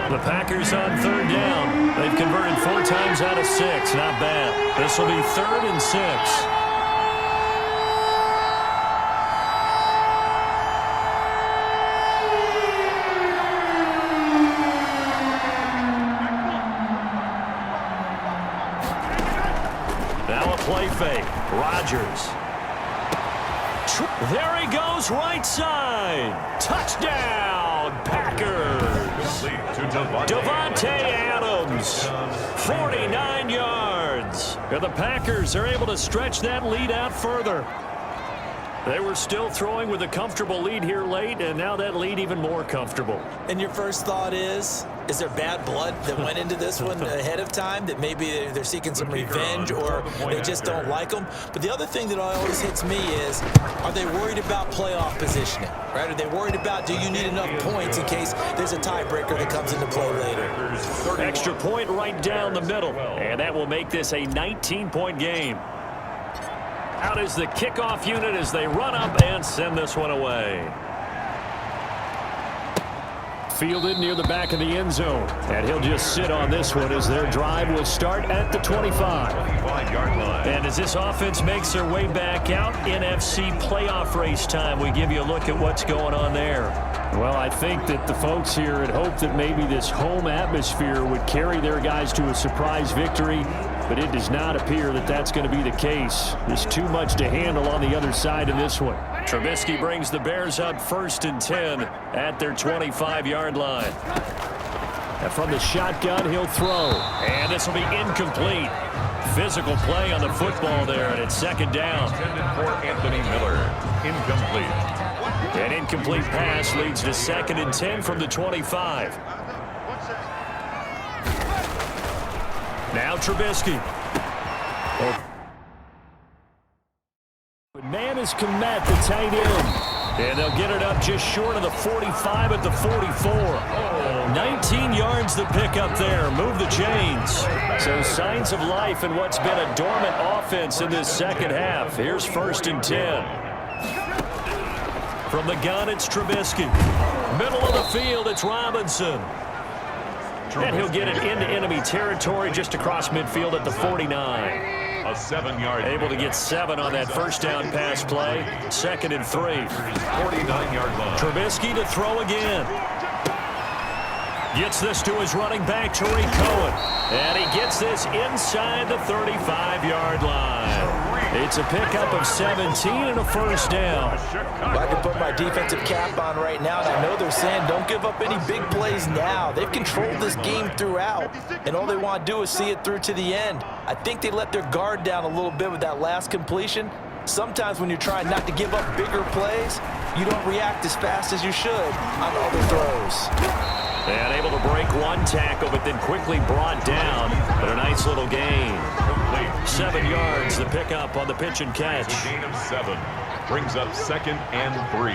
The Packers on third down. They've converted 4 times out of 6. Not bad. This will be 3rd and 6. Now a play fake. Rodgers. There he goes, right side. Touchdown, Packers. Davante Adams, 49 yards. And the Packers are able to stretch that lead out further. They were still throwing with a comfortable lead here late, and now that lead even more comfortable. And your first thought is there bad blood that went into this one ahead of time, that maybe they're seeking some revenge or they just don't like them? But the other thing that always hits me is, are they worried about playoff positioning? Right? Are they worried about, do you need enough points in case there's a tiebreaker that comes into play later? Extra point right down the middle, and that will make this a 19-point game. Out is the kickoff unit as they run up and send this one away. Fielded near the back of the end zone. And he'll just sit on this one as their drive will start at the 25. And as this offense makes their way back out, NFC playoff race time, we give you a look at what's going on there. Well, I think that the folks here had hoped that maybe this home atmosphere would carry their guys to a surprise victory, but it does not appear that that's going to be the case. There's too much to handle on the other side of this one. Trubisky brings the Bears up 1st and 10 at their 25-yard line. And from the shotgun, he'll throw. And this will be incomplete. Physical play on the football there, and it's 2nd down. For Anthony Miller, incomplete. An incomplete pass leads to 2nd and 10 from the 25. Now Trubisky. Man is Komet, the tight end. And they'll get it up just short of the 45 at the 44. 19 yards the pick up there. Move the chains. So signs of life in what's been a dormant offense in this second half. Here's 1st and 10. From the gun, it's Trubisky. Middle of the field, it's Robinson. And he'll get it into enemy territory just across midfield at the 49. A 7-yard. Able to get 7 on that first down pass play. 2nd and 3. 49-yard line. Trubisky to throw again. Gets this to his running back, Tariq Cohen. And he gets this inside the 35-yard line. It's a pickup of 17 and a first down. Well, I can put my defensive cap on right now, and I know they're saying don't give up any big plays now. They've controlled this game throughout, and all they want to do is see it through to the end. I think they let their guard down a little bit with that last completion. Sometimes when you're trying not to give up bigger plays, you don't react as fast as you should on other throws. And able to break one tackle, but then quickly brought down. But a nice little gain. 7 yards, the pickup on the pitch and catch. Gain of 7 brings up 2nd and 3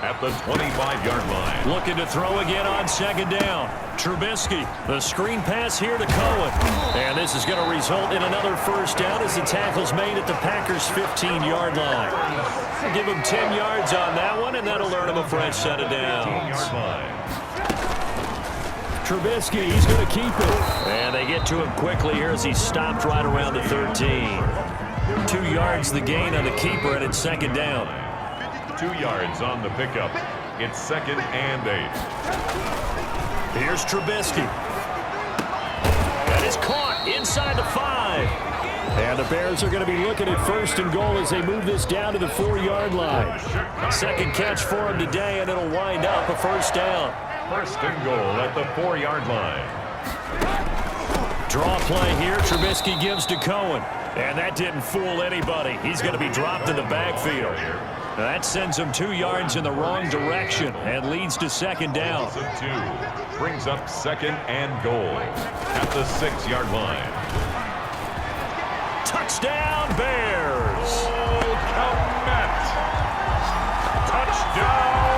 at the 25-yard line. Looking to throw again on 2nd down. Trubisky, the screen pass here to Cohen. And this is going to result in another first down as the tackle's made at the Packers' 15-yard line. Give him 10 yards on that one, and that'll earn him a fresh set of downs. Trubisky, he's going to keep it. And they get to him quickly here as he stopped right around the 13. 2 yards the gain on the keeper, and it's 2nd down. 2 yards on the pickup. It's 2nd and 8. Here's Trubisky. That is caught inside the 5. And the Bears are going to be looking at 1st and goal as they move this down to the 4-yard line. 2nd catch for him today, and it'll wind up a first down. 1st and goal at the 4-yard line. Draw play here. Trubisky gives to Cohen. And that didn't fool anybody. He's going to be dropped in the backfield. That sends him 2 yards in the wrong direction and leads to 2nd down. 2 brings up 2nd and goal at the 6-yard line. Touchdown, Bears! Touchdown!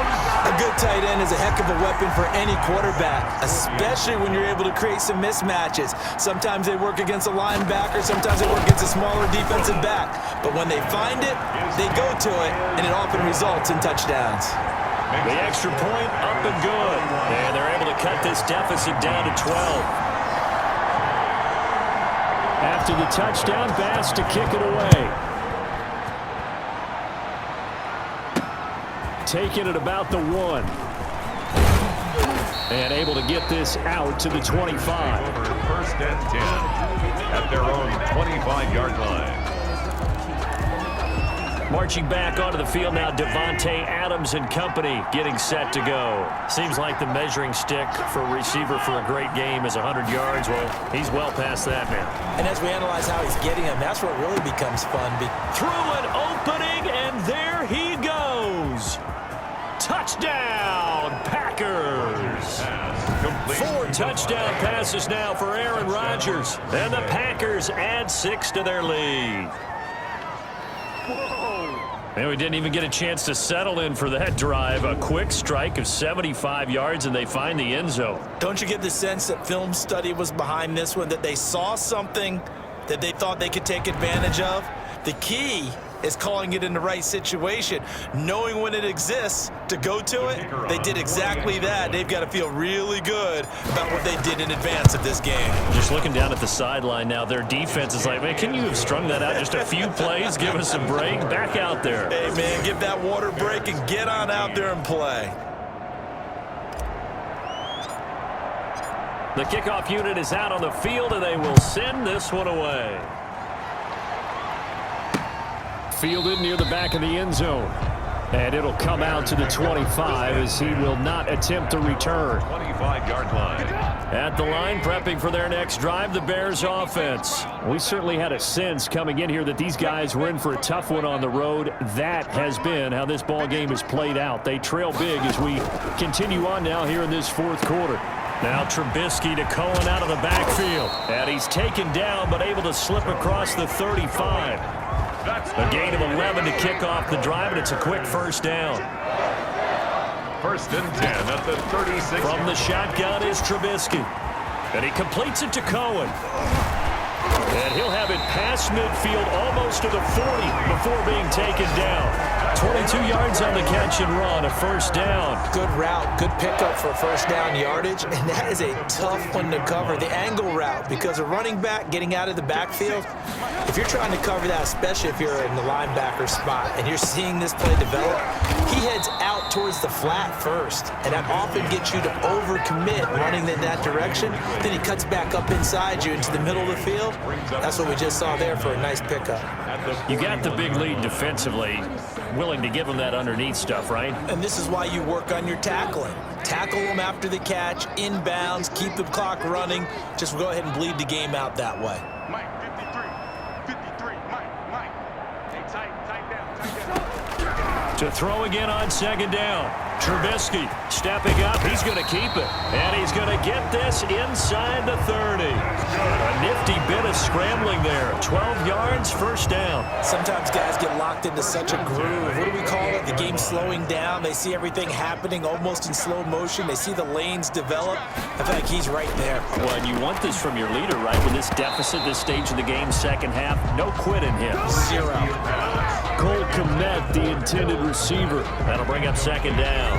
A good tight end is a heck of a weapon for any quarterback, especially when you're able to create some mismatches. Sometimes they work against a linebacker, sometimes they work against a smaller defensive back. But when they find it, they go to it, and it often results in touchdowns. The extra point up and good. And they're able to to cut this deficit down to 12. After the touchdown, Bass to kick it away. Taking it about the 1. And able to get this out to the 25. Over first and 10 at their own 25-yard line. Marching back onto the field now, Devontae Adams and company getting set to go. Seems like the measuring stick for a receiver for a great game is 100 yards. Well, he's well past that now. And as we analyze how he's getting them, that's where it really becomes fun. Through an opening, and there he goes. Touchdown, Packers. 4 touchdown passes now for Aaron Rodgers. And the Packers add 6 to their lead. And we didn't even get a chance to settle in for that drive. A quick strike of 75 yards, and they find the end zone. Don't you get the sense that film study was behind this one, that they saw something that they thought they could take advantage of? The key is calling it in the right situation, knowing when it exists to go to it. They did exactly that. They've got to feel really good about what they did in advance of this game. Just looking down at the sideline now, their defense is like, man, can you have strung that out just a few plays? Give us a break. Back out there. Hey, man, give that water break and get on out there and play. The kickoff unit is out on the field, and they will send this one away. Fielded near the back of the end zone. And it'll come out to the 25 as he will not attempt to return. 25-yard line. At the line, prepping for their next drive, the Bears offense. We certainly had a sense coming in here that these guys were in for a tough one on the road. That has been how this ball game has played out. They trail big as we continue on now here in this fourth quarter. Now Trubisky to Cohen out of the backfield. And he's taken down but able to slip across the 35. A gain of 11 to kick off the drive, and it's a quick first down. First and 10 at the 36. From the shotgun is Trubisky. And he completes it to Cohen. And he'll have it past midfield almost to the 40 before being taken down. 22 yards on the catch and run, a first down. Good route, good pickup for first down yardage, and that is a tough one to cover. The angle route, because a running back getting out of the backfield, if you're trying to cover that, especially if you're in the linebacker spot and you're seeing this play develop, he heads out towards the flat first, and that often gets you to overcommit running in that direction. Then he cuts back up inside you into the middle of the field. That's what we just saw there for a nice pickup. You got the big lead defensively, willing to give them that underneath stuff, right? And this is why you work on your tackling. Tackle them after the catch, inbounds, keep the clock running. Just go ahead and bleed the game out that way. Mike, 53, Mike. Hey, tight down. To throw again on second down. Trubisky stepping up. He's going to keep it. And he's going to get this inside the 30. A nifty bit of scrambling there. 12 yards, first down. Sometimes guys get locked into such a groove. What do we call it? The game slowing down. They see everything happening almost in slow motion. They see the lanes develop. I feel like he's right there. Well, and you want this from your leader, right? With this deficit, this stage of the game, second half, no quit in him. 0. Cole Kmet, the intended receiver. That'll bring up second down.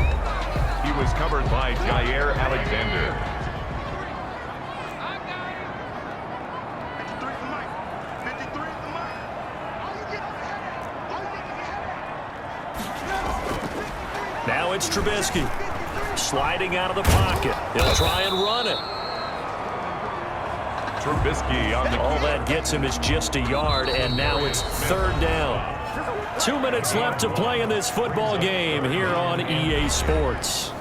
He was covered by Jair Alexander. Now it's Trubisky. Sliding out of the pocket. He'll try and run it. Trubisky on the... All that gets him is just a yard, and now it's third down. 2 minutes left to play in this football game here on EA Sports.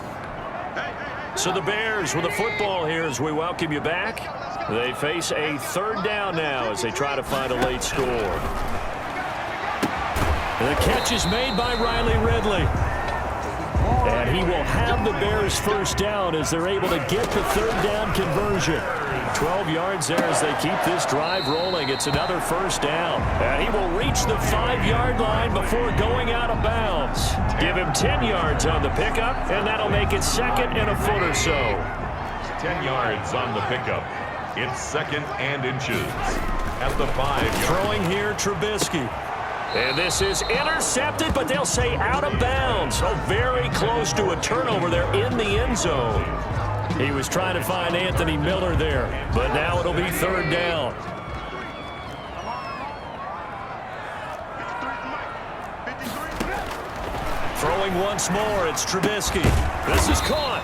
So the Bears with the football here as we welcome you back. They face a third down now as they try to find a late score. The catch is made by Riley Ridley. And he will have the Bears first down as they're able to get the third down conversion. 12 yards there as they keep this drive rolling. It's another first down. And he will reach the 5-yard line before going out of bounds. Give him 10 yards on the pickup, and that'll make it second and a foot or so. 10 yards on the pickup. It's second and inches at the 5-yard. Throwing here, Trubisky. And this is intercepted, but they'll say out of bounds. So very close to a turnover there in the end zone. He was trying to find Anthony Miller there, but now it'll be third down. Throwing once more, it's Trubisky. This is caught.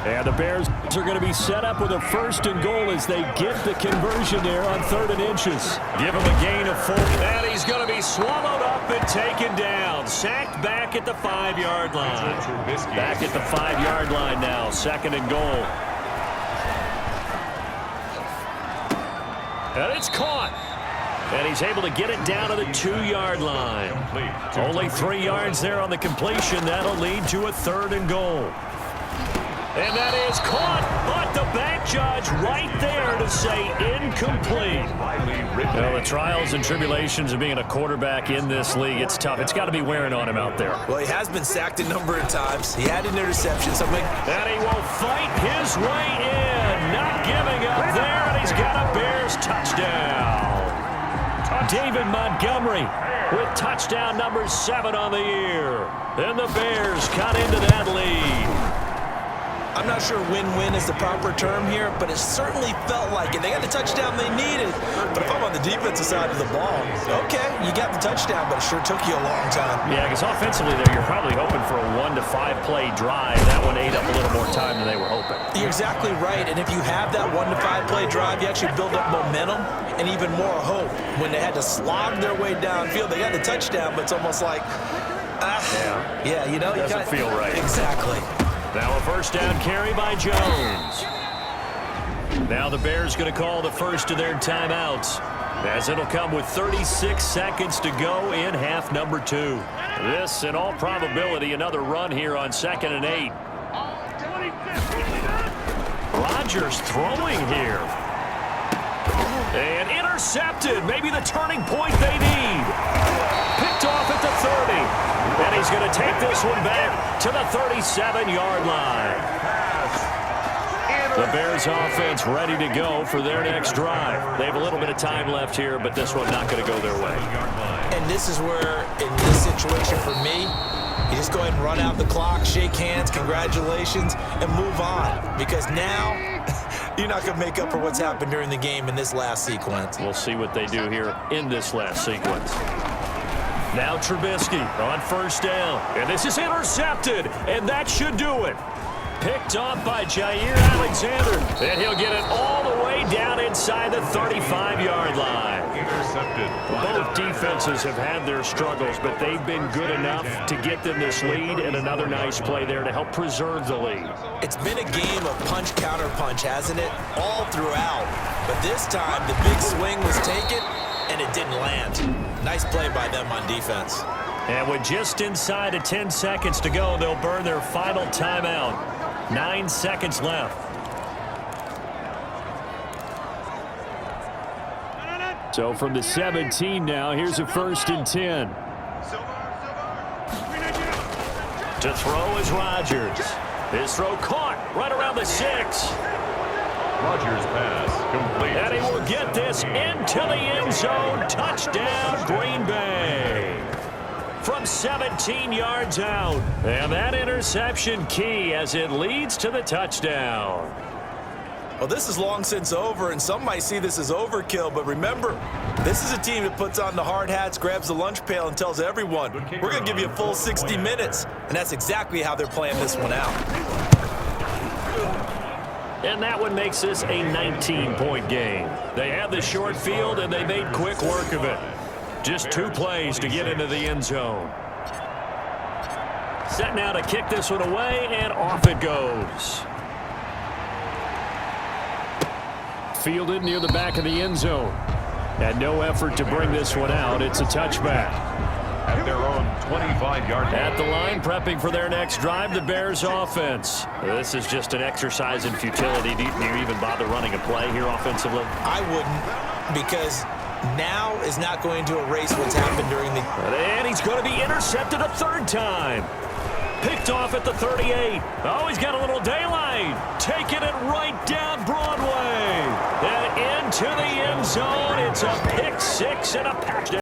And the Bears are going to be set up with a 1st and goal as they get the conversion there on 3rd and inches. Give him a gain of 4. And he's going to be swallowed up and taken down. Sacked back at the 5-yard line. Back at the 5-yard line now. 2nd and goal. And it's caught. And he's able to get it down to the 2-yard line. Only 3 yards there on the completion. That'll lead to a 3rd and goal. And that is caught, but the back judge right there to say incomplete. Well, the trials and tribulations of being a quarterback in this league, it's tough. It's got to be wearing on him out there. Well, he has been sacked a number of times. He had an interception. And he will fight his way in. Not giving up there, and he's got a Bears touchdown. David Montgomery with touchdown number 7 on the year. And the Bears cut into that lead. I'm not sure win-win is the proper term here, but it certainly felt like it. They got the touchdown they needed. But if I'm on the defensive side of the ball, okay, you got the touchdown, but it sure took you a long time. Yeah, because offensively there, you're probably hoping for a 1 to 5 play drive. That one ate up a little more time than they were hoping. You're exactly right, and if you have that 1 to 5 play drive, you actually build up momentum and even more hope. When they had to slog their way downfield, they got the touchdown, but it's almost like, yeah, you know, it doesn't feel right. Exactly. Now a 1st down carry by Jones. Now the Bears going to call the first of their timeouts, as it'll come with 36 seconds to go in half number 2. This, in all probability, another run here on 2nd and 8. Rodgers throwing here. And intercepted. Maybe the turning point they need. Picked off at the 30. And he's going to take this one back to the 37-yard line. The Bears offense ready to go for their next drive. They have a little bit of time left here, but this one not going to go their way. And this is where, in this situation for me, you just go ahead and run out the clock, shake hands, congratulations, and move on. Because now, you're not going to make up for what's happened during the game in this last sequence. We'll see what they do here in this last sequence. Now Trubisky on 1st down. And this is intercepted. And that should do it. Picked off by Jair Alexander. And he'll get it all the way down inside the 35-yard line. Intercepted. Both defenses have had their struggles, but they've been good enough to get them this lead. And another nice play there to help preserve the lead. It's been a game of punch, counter punch, hasn't it? All throughout. But this time, the big swing was taken, and it didn't land. Nice play by them on defense. And with just inside of 10 seconds to go, they'll burn their final timeout. 9 seconds left. So from the 17 now, here's a 1st and 10. To throw is Rodgers. His throw caught right around the 6. Rodgers pass complete. And he will get this into the end zone. Touchdown, Green Bay. From 17 yards out. And that interception key as it leads to the touchdown. Well, this is long since over, and some might see this as overkill, but remember, this is a team that puts on the hard hats, grabs the lunch pail, and tells everyone, we're going to give you a full 60 minutes, and that's exactly how they're playing this one out. And that one makes this a 19-point game. They have the short field, and they made quick work of it. Just 2 plays to get into the end zone. Set now to kick this one away, and off it goes. Fielded near the back of the end zone. And no effort to bring this one out. It's a touchback. At their own 25-yard line. At the line, prepping for their next drive, the Bears offense. This is just an exercise in futility. Do you even bother running a play here offensively? I wouldn't, because now is not going to erase what's happened during the... And he's going to be intercepted a 3rd time. Picked off at the 38. Oh, he's got a little daylight. Taking it right down Broadway. And into the end zone. It's a pick 6 and a touchdown.